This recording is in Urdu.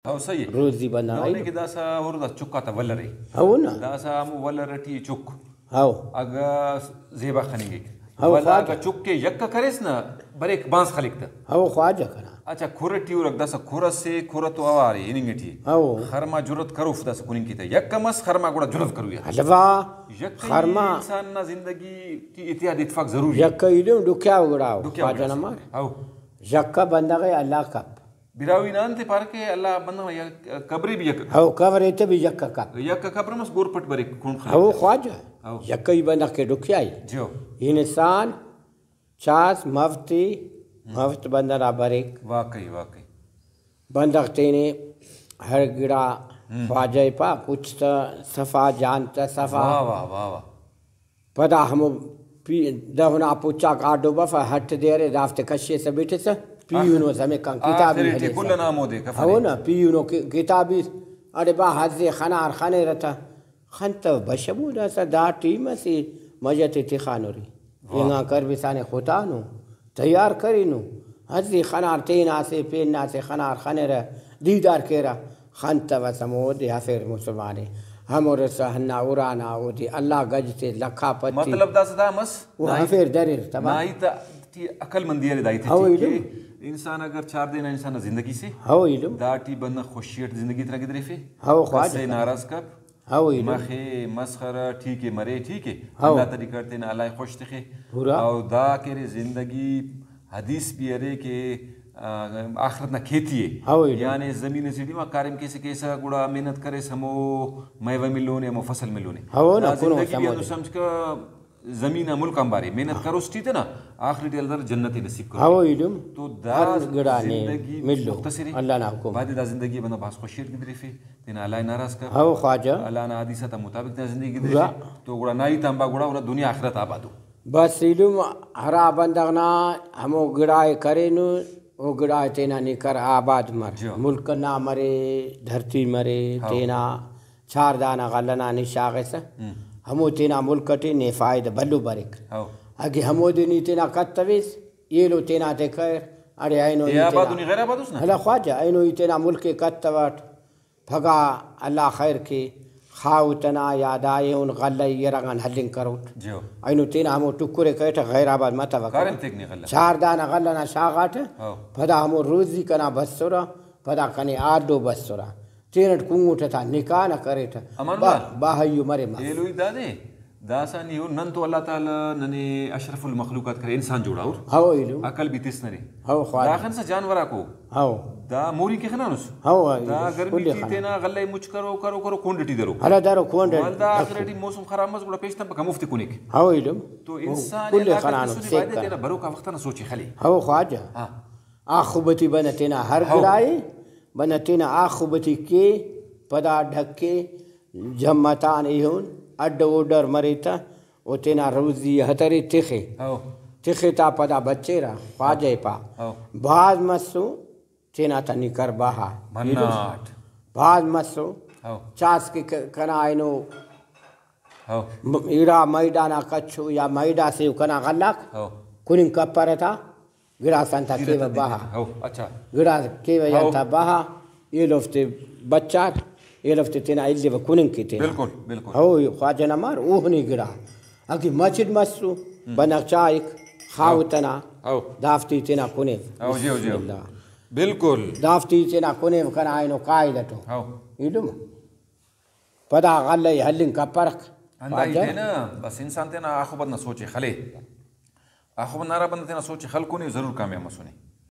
او صحیح روزی بنا نه کې دا سا وردا چوکا ته ولري او نه دا سا مو ولرټي چوک او اگا زیبا خنیږي او ولا اگا چوک کې یک کریس نه بریک بانس خلق ته او خواجه کنا اچھا کورټي ورک دا سا کور سے کورتو اواري انګټي او خرما جرأت کرو فدا سا کونین کیته یک کمس خرما گوڑا جرأت کرو یا حلوا یک خرما انسان نا زندگی کی اتحاد اتفاق ضروری یک علم دکیا وګړاو خواجه نه مار او یک بندغه الله کپ براوی نان ته پار کې الله بندنه یا قبر بھی یک او قبر ته بھی یک کپ یک قبر مس گور پټ بری کون خلق او خواجه یک بندغه کې دکیای جو انسان چاس مفت بندر بریک واقعی واقعی بندغ تینے ہر گڑا خواجہ پا پوچھتا صفا جانتا صفا واہ واہ واہ واہ پدا ہم دہنا پوچھا کاڈو بفا ہٹ دے رہے دافتے کشے سے بیٹھے سے پیونو سمیں کن کتابی آخری کل نامو دے کفر ہو نا پیونو کتابی ارے با حضی خنار خانے رہتا خانتا بشمو دا سا دا ٹیم سی مجھت تخانو ری یہاں کر بسانے خوتانو تیار کرینو حضی خنار تینا سے پیننا سے خنار خانے رہ دیدار کیرا خانتا وسمو دے حفر مسلمانے ہمور سہنا اورانا ہو دی اللہ گج سے لکھا پتی مطلب دا سدا مس وہ حفر درر تبا نائی تا عقل مندی ہے دائی تھی انسان اگر 4 دن انسان زندگی سے ہو علم دا ٹی بند خوشیت زندگی ترا گدرے فے ہو خواجہ سے ناراض کپ ہو علم مخے مسخرہ ٹھیک ہے مرے ٹھیک ہے اللہ تعالی کرتے نا اللہ خوش تخے او دا کرے زندگی حدیث بھی ارے کہ آخرت نہ کھیتی ہے یعنی زمین سیڑھی ما کارم کیسے کیسا گڑا محنت کرے سمو میوہ ملونے ہمو فصل ملونے زندگی بھی اندو سمجھ کا زمین ملک امباری محنت کرو سٹی تے نا آخری ڈیل در جنتی نصیب کرو ہو علم تو دا زندگی مختصری اللہ نا حکم بعد دا زندگی بندہ باس خوشیت گدری فے تینا اللہ ناراض کر ہو خواجہ اللہ نا حدیثہ تا مطابق نا زندگی گدری فے تو گڑا نائی تنبا گڑا اونا دنیا آخرت آبادو بس علم ہرا بندغنا ہمو گڑائے کرینو وہ گڑائے تینا نکر آباد مر ملک نہ مرے دھرتی مرے تینا 4 دانا غلنا نشاغسا ہمو تینا ملک تینے فائد بلو برک اگے ہمو دینی تینا کتویس یہ لو تینا تے خیر ارے اینو یہ آبادونی غیر آبادوس نا اللہ خواجہ اینو تینا ملک کتوات پھگا اللہ خیر کی خاوتنا یاد آئے ان غلی یرغن حلن کروت اینو تینا ہمو ٹکرے کہتا غیر آباد متوقع کارن تکنی غلہ 4 دانا غلنا شاغات پدا ہمو روزی کنا بسورا پدا کنے آدو بسورا تینٹ کنگوٹا تھا نکاح نہ کرے تھا باہیو مرے ماں یہ لوئی دادے داسا نیو نن تو اللہ تعالی ننے اشرف المخلوقات کرے انسان جوڑا اور ہو علم عقل بھی تس نرے ہو خواجہ داخن سا جانورا کو ہو دا موری کے خنانوس ہو دا گرمی تینا غلے مچ کرو کرو کرو کونڈٹی درو ہلا دارو کونڈ والدا آخرٹی موسم خراب مز بڑا پیشتن پکا مفتی کونک ہو علم تو انسان اللہ کا تسونی بائدے تینا برو کا وقتا نہ سوچی خلی ہو خواجہ آخوبتی بنا تینا ہر گرائے بنا تینا آخوبتی کے پدا ڈھکے جمتان ایہون اڈ اوڈر مریتا او تینا روزی ہتری تخے تا پدا بچے را خواجہ پا بعض مسو تینا تا نکر باہا بعض مسو چاس کے کنا اینو ایرا میدانا کچھو یا میدہ سے کنا غلق کنن کپر تا گرا سانتا کیو باہا گرا کیو یانتا باہا یہ لفتے بچات یہ لفتے تینا ایلی و کنن کی تینا بالکل ہو خواجہ نمار اوہنی گرا اگی مسجد مسو بنک چائک خاوتنا دافتی تینا کنن بالکل دافتی تینا کنن کنا اینو قائدتو ایلوم پدا غلی حلن کا پرک اندائی تینا بس انسان تینا آخو بدنا سوچے خلے آخو بدنا رہا بندہ تینا سوچے خل کونی ضرور کامیاب مسونی